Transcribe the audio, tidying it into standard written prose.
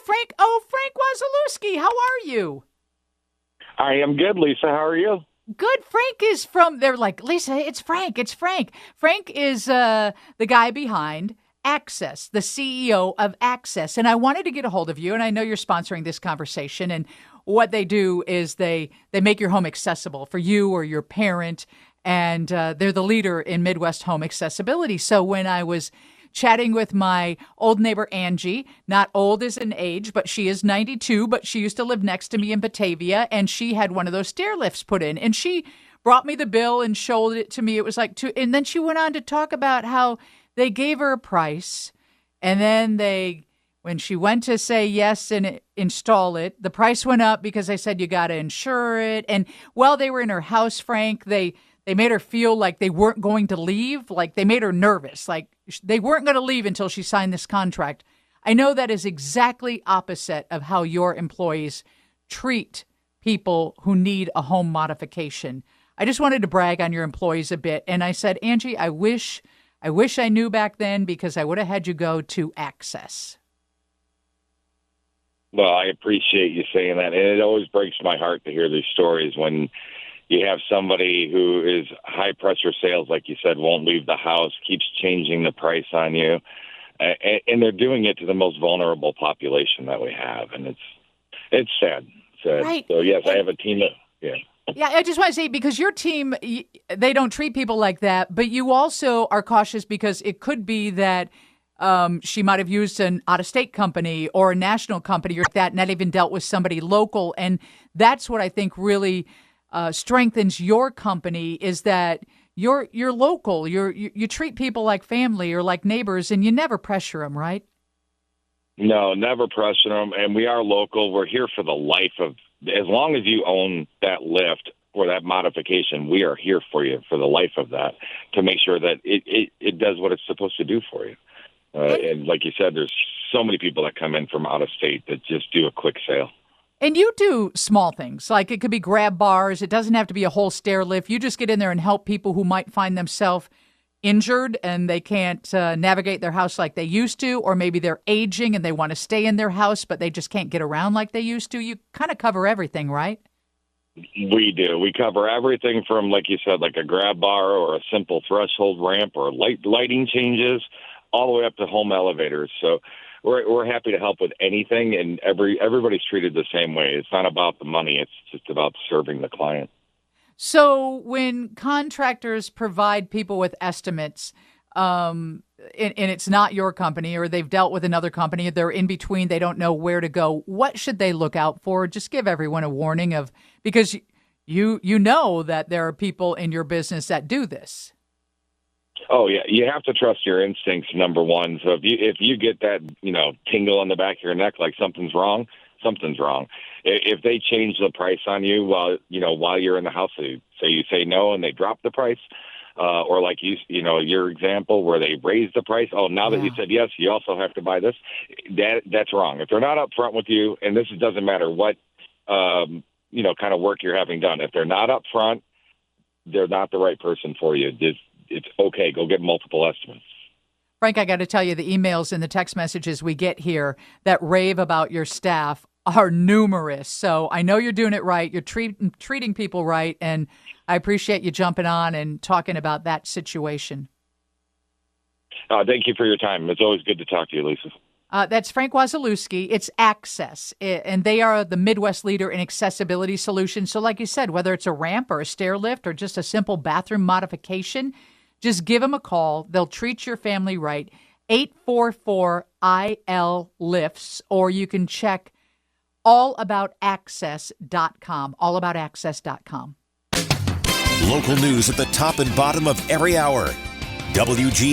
Frank. Oh, Frank Wasilewski. How are you? I am good, Lisa. How are you? Good. Frank is they're like, Lisa, it's Frank. It's Frank. Frank is the guy behind Access, the CEO of Access. And I wanted to get a hold of you, and I know you're sponsoring this conversation. And what they do is they make your home accessible for you or your parent, and they're the leader in Midwest home accessibility. So when I was chatting with my old neighbor, Angie, not old as an age, but she is 92, but she used to live next to me in Batavia, and she had one of those Stairlifts put in, and she brought me the bill and showed it to me. It was like and then she went on to talk about how they gave her a price, and then when she went to say yes and install it, the price went up because they said you got to insure it. And while they were in her house, Frank, they made her feel like they weren't going to leave, like they made her nervous, like they weren't going to leave until she signed this contract. I know that is exactly opposite of how your employees treat people who need a home modification. I just wanted to brag on your employees a bit. And I said, Angie, I wish I knew back then, because I would have had you go to Access. Well, I appreciate you saying that. And it always breaks my heart to hear these stories when you have somebody who is high-pressure sales, like you said, won't leave the house, keeps changing the price on you. And they're doing it to the most vulnerable population that we have. And it's sad. Right. So, yes, I have a team Yeah, I just want to say, because your team, they don't treat people like that, but you also are cautious because it could be that she might have used an out-of-state company or a national company or that, not even dealt with somebody local. And that's what I think really strengthens your company, is that you're local. You treat people like family or like neighbors, and you never pressure them, right? No, never pressure them. And we are local. We're here for the life of. As long as you own that lift or that modification, we are here for you for the life of that, to make sure that it does what it's supposed to do for you. And like you said, there's so many people that come in from out of state that just do a quick sale. And you do small things, like it could be grab bars. It doesn't have to be a whole stair lift. You just get in there and help people who might find themselves injured and they can't navigate their house like they used to, or maybe they're aging and they want to stay in their house, but they just can't get around like they used to. You kind of cover everything, right? We do. We cover everything from, like you said, like a grab bar or a simple threshold ramp or lighting changes, all the way up to home elevators. So we're happy to help with anything, and everybody's treated the same way. It's not about the money. It's just about serving the client. So when contractors provide people with estimates, and it's not your company, or they've dealt with another company, they're in between, they don't know where to go, what should they look out for? Just give everyone a warning because you know that there are people in your business that do this. Oh, yeah. You have to trust your instincts, number one. So if you get that, tingle on the back of your neck like something's wrong, something's wrong. If they change the price on you while you're in the house, say you say no and they drop the price, or like your example where they raise the price. Oh, now that you said yes, you also have to buy this. That's wrong. If they're not upfront with you, and this doesn't matter what kind of work you're having done. If they're not upfront, they're not the right person for you. It's okay. Go get multiple estimates. Frank, I got to tell you, the emails and the text messages we get here that rave about your staff are numerous. So I know you're doing it right. You're treating people right. And I appreciate you jumping on and talking about that situation. Thank you for your time. It's always good to talk to you, Lisa. That's Frank Wasilewski. It's Access, and they are the Midwest leader in accessibility solutions. So like you said, whether it's a ramp or a stair lift or just a simple bathroom modification, just give them a call. They'll treat your family right. 844-IL-LIFTS, or you can check allaboutaccess.com, allaboutaccess.com. Local news at the top and bottom of every hour. WGN